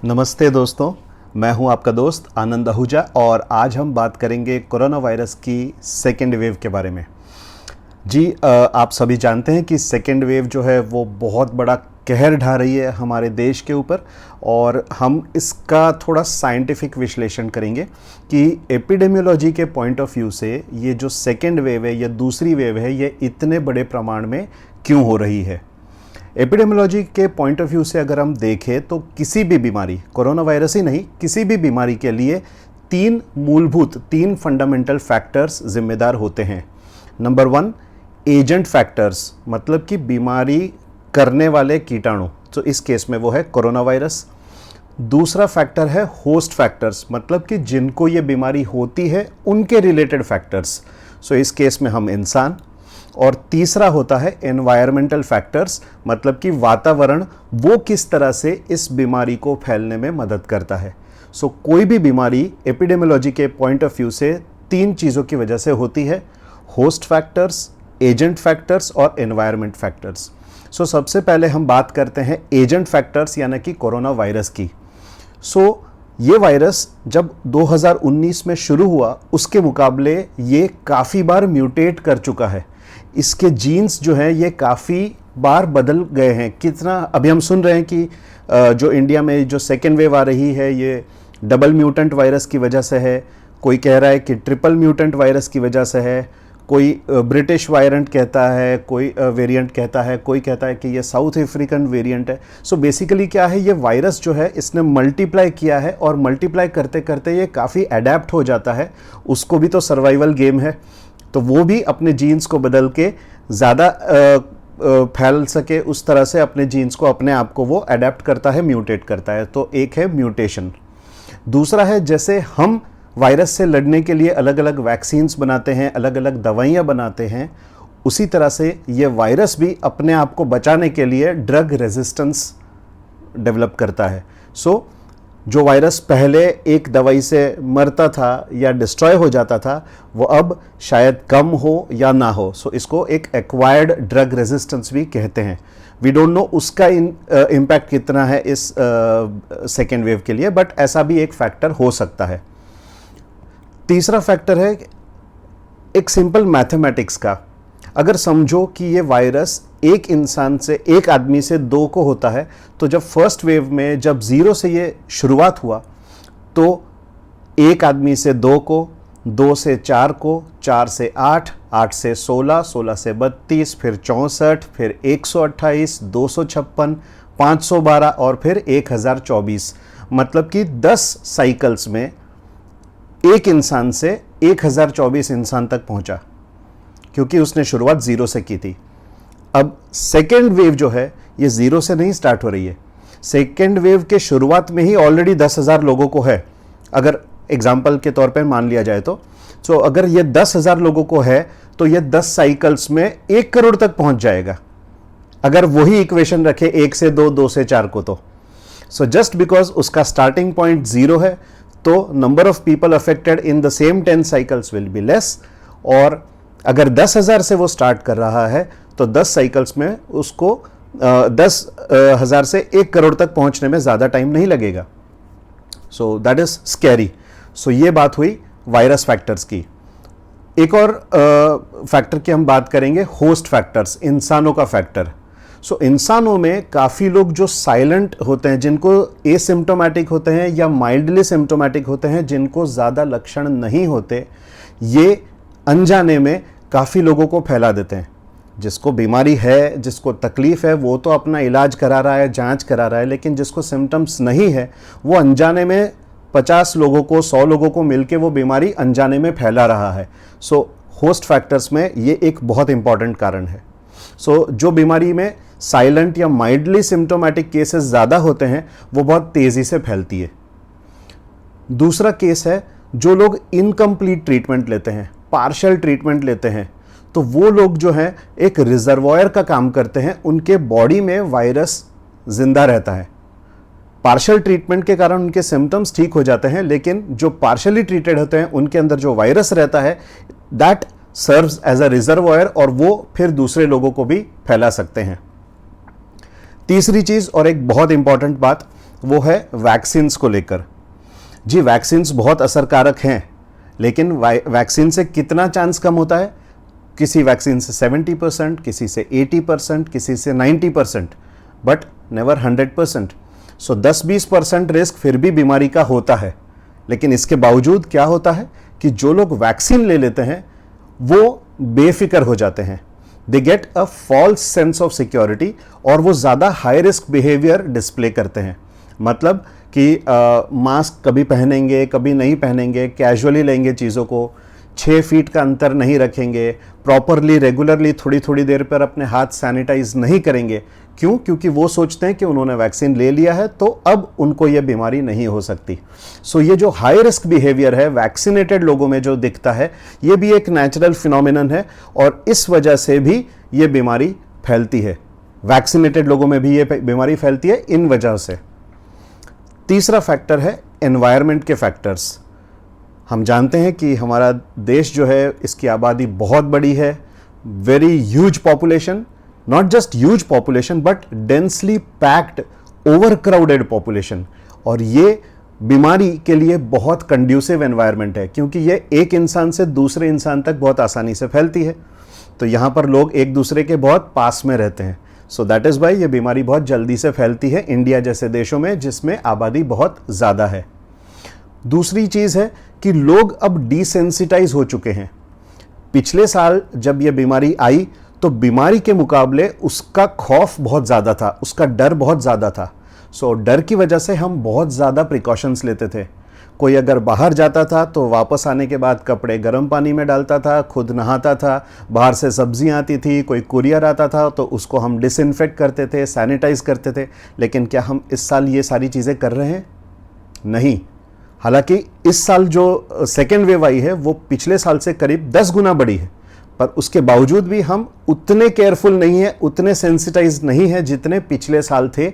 नमस्ते दोस्तों, मैं हूं आपका दोस्त आनंद आहूजा और आज हम बात करेंगे कोरोना वायरस की सेकेंड वेव के बारे में। जी आप सभी जानते हैं कि सेकेंड वेव जो है वो बहुत बड़ा कहर ढा रही है हमारे देश के ऊपर और हम इसका थोड़ा साइंटिफिक विश्लेषण करेंगे कि एपिडेमियोलॉजी के पॉइंट ऑफ व्यू से ये जो सेकेंड वेव है या दूसरी वेव है ये इतने बड़े प्रमाण में क्यों हो रही है। एपिडेमियोलॉजी के पॉइंट ऑफ व्यू से अगर हम देखें तो किसी भी बीमारी, कोरोना वायरस ही नहीं, किसी भी बीमारी के लिए तीन फंडामेंटल फैक्टर्स जिम्मेदार होते हैं। नंबर 1 एजेंट फैक्टर्स, मतलब कि बीमारी करने वाले कीटाणु, तो इस केस में वो है कोरोना वायरस। दूसरा फैक्टर है होस्ट फैक्टर्स, मतलब कि जिनको ये बीमारी होती है उनके रिलेटेड फैक्टर्स, सो इस केस में हम इंसान। और तीसरा होता है एनवायरमेंटल फैक्टर्स, मतलब कि वातावरण वो किस तरह से इस बीमारी को फैलने में मदद करता है। सो कोई भी बीमारी एपिडेमियोलॉजी के पॉइंट ऑफ व्यू से तीन चीज़ों की वजह से होती है: होस्ट फैक्टर्स, एजेंट फैक्टर्स और एनवायरमेंट फैक्टर्स। सो सबसे पहले हम बात करते हैं एजेंट फैक्टर्स यानी कि कोरोना वायरस की। सो ये वायरस जब 2019 में शुरू हुआ उसके मुकाबले ये काफ़ी बार म्यूटेट कर चुका है। इसके जीन्स जो हैं ये काफ़ी बार बदल गए हैं। कितना अभी हम सुन रहे हैं कि जो इंडिया में जो सेकेंड वेव आ रही है ये डबल म्यूटेंट वायरस की वजह से है, कोई कह रहा है कि ट्रिपल म्यूटेंट वायरस की वजह से है, कोई ब्रिटिश वायरेंट कहता है, कोई वेरिएंट कहता है, कोई कहता है कि ये साउथ अफ्रीकन वेरिएंट है। सो बेसिकली क्या है, ये वायरस जो है इसने मल्टीप्लाई किया है और मल्टीप्लाई करते करते ये काफ़ी अडेप्ट हो जाता है। उसको भी तो सर्वाइवल गेम है, तो वो भी अपने जीन्स को बदल के ज़्यादा फैल सके उस तरह से अपने जीन्स को, अपने आप को वो अडेप्ट करता है, म्यूटेट करता है। तो एक है म्यूटेशन। दूसरा है जैसे हम वायरस से लड़ने के लिए अलग अलग वैक्सीन्स बनाते हैं, अलग अलग दवाइयाँ बनाते हैं, उसी तरह से ये वायरस भी अपने आप को बचाने के लिए ड्रग रेजिस्टेंस डेवलप करता है। सो जो वायरस पहले एक दवाई से मरता था या डिस्ट्रॉय हो जाता था वो अब शायद कम हो या ना हो। सो इसको एक एक्वायर्ड ड्रग रेजिस्टेंस भी कहते हैं। वी डोंट नो उसका इम्पैक्ट कितना है इस सेकेंड वेव के लिए, बट ऐसा भी एक फैक्टर हो सकता है। तीसरा फैक्टर है एक सिंपल मैथमेटिक्स का। अगर समझो कि ये वायरस एक इंसान से, एक आदमी से दो को होता है, तो जब फर्स्ट वेव में जब 0 से ये शुरुआत हुआ तो एक आदमी से 2 को, 2 से 4 को, 4 से 8, 8 से 16, 16 से 32, फिर 64, फिर 128, 256, 512 और फिर 1024। मतलब कि 10 साइकिल्स में एक इंसान से 1024 इंसान तक पहुंचा, क्योंकि उसने शुरुआत 0 से की थी। अब सेकेंड वेव जो है ये 0 से नहीं स्टार्ट हो रही है। सेकेंड वेव के शुरुआत में ही ऑलरेडी 10,000 लोगों को है, अगर एग्जाम्पल के तौर पे मान लिया जाए तो। सो अगर ये 10,000 लोगों को है तो ये 10 साइकिल्स में 1 करोड़ तक पहुंच जाएगा, अगर वही इक्वेशन रखे 1 से 2, 2 से 4 को। तो सो जस्ट बिकॉज उसका स्टार्टिंग पॉइंट 0 है तो number of people affected in the same 10 cycles will be less. और अगर 10,000 से वो स्टार्ट कर रहा है तो 10 साइकिल्स में उसको 10,000 से 1 करोड़ तक पहुंचने में ज़्यादा टाइम नहीं लगेगा। So that is scary. So ये बात हुई वायरस फैक्टर्स की। एक और फैक्टर की हम बात करेंगे, होस्ट फैक्टर्स, इंसानों का फैक्टर। सो इंसानों में काफ़ी लोग जो साइलेंट होते हैं, जिनको एसिम्टोमेटिक होते हैं या माइल्डली सिम्टोमेटिक होते हैं, जिनको ज़्यादा लक्षण नहीं होते, ये अनजाने में काफ़ी लोगों को फैला देते हैं। जिसको बीमारी है, जिसको तकलीफ़ है, वो तो अपना इलाज करा रहा है, जांच करा रहा है, लेकिन जिसको सिम्टम्स नहीं है वो अनजाने में 50 लोगों को, 100 लोगों को मिलके वो बीमारी अनजाने में फैला रहा है। सो होस्ट फैक्टर्स में ये एक बहुत इंपॉर्टेंट कारण है। सो जो बीमारी में साइलेंट या माइल्डली सिम्टोमेटिक केसेस ज़्यादा होते हैं वो बहुत तेज़ी से फैलती है। दूसरा केस है जो लोग इनकम्प्लीट ट्रीटमेंट लेते हैं, पार्शियल ट्रीटमेंट लेते हैं, तो वो लोग जो हैं एक रिजर्वॉयर का काम करते हैं, उनके बॉडी में वायरस जिंदा रहता है। पार्शियल ट्रीटमेंट के कारण उनके सिम्टम्स ठीक हो जाते हैं, लेकिन जो पार्शियली ट्रीटेड होते हैं उनके अंदर जो वायरस रहता है that serves as a reservoir और वो फिर दूसरे लोगों को भी फैला सकते हैं। तीसरी चीज और एक बहुत इंपॉर्टेंट बात, वो है वैक्सीन्स को लेकर। जी वैक्सीन्स बहुत असरकारक हैं, लेकिन वैक्सीन से कितना चांस कम होता है? किसी वैक्सीन से 70%, किसी से 80%, किसी से 90%, बट नेवर 100%। सो 10-20% रिस्क फिर भी बीमारी का होता है। लेकिन इसके बावजूद क्या होता है कि जो लोग वैक्सीन ले लेते हैं वो बेफिक्र हो जाते हैं। They get a false sense of security और वो ज़्यादा हाई रिस्क बिहेवियर डिस्प्ले करते हैं। मतलब कि मास्क कभी पहनेंगे, कभी नहीं पहनेंगे, कैजुअली लेंगे चीज़ों को, 6 फीट का अंतर नहीं रखेंगे, प्रॉपरली रेगुलरली थोड़ी थोड़ी देर पर अपने हाथ सैनिटाइज नहीं करेंगे। क्यों? क्योंकि वो सोचते हैं कि उन्होंने वैक्सीन ले लिया है तो अब उनको ये बीमारी नहीं हो सकती। सो ये जो हाई रिस्क बिहेवियर है वैक्सीनेटेड लोगों में जो दिखता है, ये भी एक नेचुरल फिनोमिनन है और इस वजह से भी ये बीमारी फैलती है। वैक्सीनेटेड लोगों में भी ये बीमारी फैलती है इन वजह से। तीसरा फैक्टर है एनवायरनमेंट के फैक्टर्स। हम जानते हैं कि हमारा देश जो है इसकी आबादी बहुत बड़ी है, very huge population, not just huge population but densely packed over crowded population. और ये बीमारी के लिए बहुत कंड्यूसिव एनवायरनमेंट है क्योंकि ये एक इंसान से दूसरे इंसान तक बहुत आसानी से फैलती है। तो यहाँ पर लोग एक दूसरे के बहुत पास में रहते हैं। सो दैट इज़ वाई ये बीमारी बहुत जल्दी से फैलती है इंडिया जैसे देशों में जिसमें आबादी बहुत ज़्यादा है। दूसरी चीज़ है कि लोग अब डिसेंसिटाइज हो चुके हैं। पिछले साल जब ये बीमारी आई तो बीमारी के मुकाबले उसका खौफ बहुत ज़्यादा था, उसका डर बहुत ज़्यादा था। सो डर की वजह से हम बहुत ज़्यादा प्रिकॉशंस लेते थे। कोई अगर बाहर जाता था तो वापस आने के बाद कपड़े गर्म पानी में डालता था, खुद नहाता था, बाहर से सब्जियां आती थी, कोई कुरियर आता था तो उसको हम डिसइंफेक्ट करते थे, सैनिटाइज करते थे। लेकिन क्या हम इस साल ये सारी चीज़ें कर रहे हैं? नहीं। हालांकि इस साल जो सेकेंड वेव आई है वो पिछले साल से करीब 10 गुना बड़ी है, पर उसके बावजूद भी हम उतने केयरफुल नहीं है, उतने सेंसिटाइज नहीं है जितने पिछले साल थे।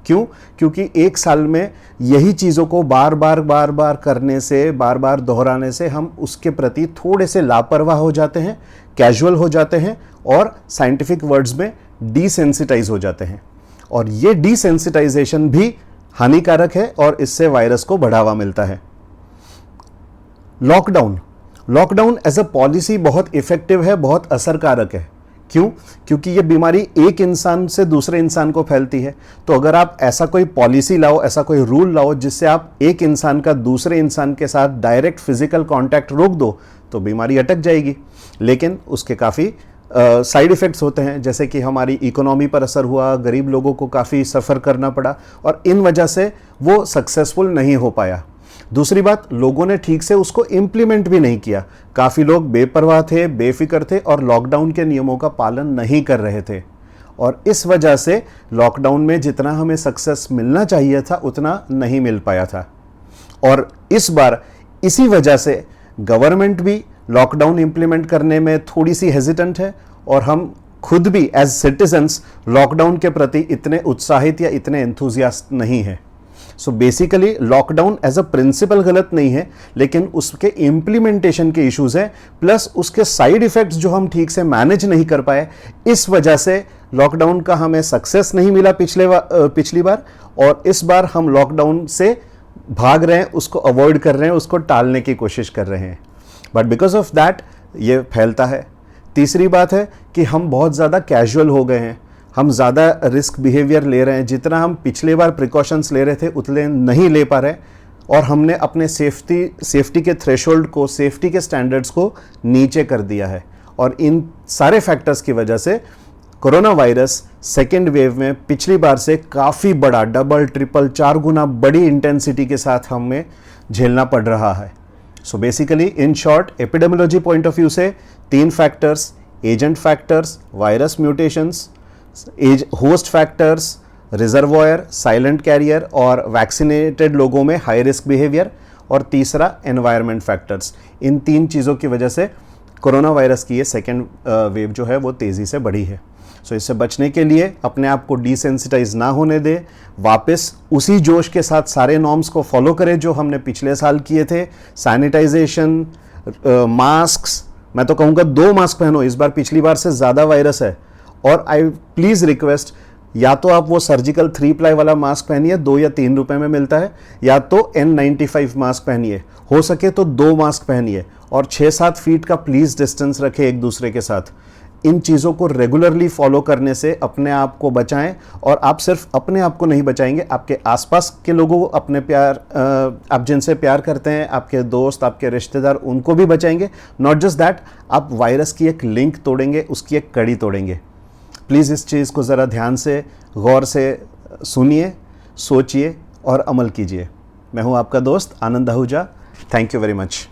क्यों? क्योंकि एक साल में यही चीज़ों को बार बार करने से, बार बार दोहराने से हम उसके प्रति थोड़े से लापरवाह हो जाते हैं, कैजुअल हो जाते हैं और साइंटिफिक वर्ड्स में डिसेंसिटाइज हो जाते हैं। और ये डिसेंसिटाइजेशन भी हानिकारक है और इससे वायरस को बढ़ावा मिलता है। लॉकडाउन एज अ पॉलिसी बहुत इफेक्टिव है, बहुत असरकारक है। क्यों? क्योंकि ये बीमारी एक इंसान से दूसरे इंसान को फैलती है। तो अगर आप ऐसा कोई पॉलिसी लाओ, ऐसा कोई रूल लाओ जिससे आप एक इंसान का दूसरे इंसान के साथ डायरेक्ट फिजिकल कांटेक्ट रोक दो तो बीमारी अटक जाएगी। लेकिन उसके काफ़ी साइड इफ़ेक्ट्स होते हैं, जैसे कि हमारी इकोनॉमी पर असर हुआ, गरीब लोगों को काफ़ी सफ़र करना पड़ा और इन वजह से वो सक्सेसफुल नहीं हो पाया। दूसरी बात, लोगों ने ठीक से उसको इम्प्लीमेंट भी नहीं किया। काफ़ी लोग बेपरवाह थे, बेफिक्र थे और लॉकडाउन के नियमों का पालन नहीं कर रहे थे। और इस वजह से लॉकडाउन में जितना हमें सक्सेस मिलना चाहिए था उतना नहीं मिल पाया था। और इस बार इसी वजह से गवर्नमेंट भी लॉकडाउन इम्प्लीमेंट करने में थोड़ी सी हेजिटेंट है और हम खुद भी एज सिटीजन्स लॉकडाउन के प्रति इतने उत्साहित या इतने एंथुजियास्ट नहीं हैं। So basically lockdown as a principle गलत नहीं है, लेकिन उसके इम्प्लीमेंटेशन के इश्यूज हैं, प्लस उसके साइड इफेक्ट्स जो हम ठीक से मैनेज नहीं कर पाए, इस वजह से लॉकडाउन का हमें सक्सेस नहीं मिला पिछली बार। और इस बार हम लॉकडाउन से भाग रहे हैं, उसको अवॉइड कर रहे हैं, उसको टालने की कोशिश कर रहे हैं, बट बिकॉज ऑफ दैट ये फैलता है। तीसरी बात है कि हम बहुत ज़्यादा कैजुअल हो गए हैं, हम ज़्यादा रिस्क बिहेवियर ले रहे हैं। जितना हम पिछले बार प्रिकॉशंस ले रहे थे उतने नहीं ले पा रहे और हमने अपने सेफ्टी के थ्रेशोल्ड को, सेफ्टी के स्टैंडर्ड्स को नीचे कर दिया है। और इन सारे फैक्टर्स की वजह से कोरोना वायरस सेकेंड वेव में पिछली बार से काफ़ी बड़ा, डबल, ट्रिपल, 4 गुना बड़ी इंटेंसिटी के साथ हमें झेलना पड़ रहा है। So basically in short, epidemiology point of view से 3 factors, agent factors, virus mutations, host factors, reservoir, silent carrier और वैक्सीनेटेड लोगों में हाई रिस्क बिहेवियर, और तीसरा एनवायरनमेंट फैक्टर्स। इन 3 चीज़ों की वजह से कोरोना वायरस की ये सेकेंड वेव जो है वो तेज़ी से बढ़ी है। सो इससे बचने के लिए अपने आप को डिसेंसिटाइज ना होने दे, वापस उसी जोश के साथ सारे नॉर्म्स को फॉलो करें जो हमने पिछले साल किए थे। सैनिटाइजेशन, मास्क्स, मैं तो कहूँगा 2 मास्क पहनो, इस बार पिछली बार से ज़्यादा वायरस है। और आई प्लीज़ रिक्वेस्ट, या तो आप वो सर्जिकल 3 प्लाई वाला मास्क पहनिए, 2 या 3 रुपए में मिलता है, या तो N95 मास्क पहनिए, हो सके तो 2 मास्क पहनिए, और 6-7 फीट का प्लीज़ डिस्टेंस रखें एक दूसरे के साथ। इन चीज़ों को रेगुलरली फॉलो करने से अपने आप को बचाएं, और आप सिर्फ अपने आप को नहीं बचाएंगे, आपके आसपास के लोगों को, अपने प्यार, आप जिनसे प्यार करते हैं, आपके दोस्त, आपके रिश्तेदार, उनको भी बचाएंगे। नॉट जस्ट दैट, आप वायरस की एक लिंक तोड़ेंगे, उसकी एक कड़ी तोड़ेंगे। प्लीज़ इस चीज़ को ज़रा ध्यान से, गौर से सुनिए, सोचिए और अमल कीजिए। मैं हूँ आपका दोस्त Anand Ahuja. Thank you very much.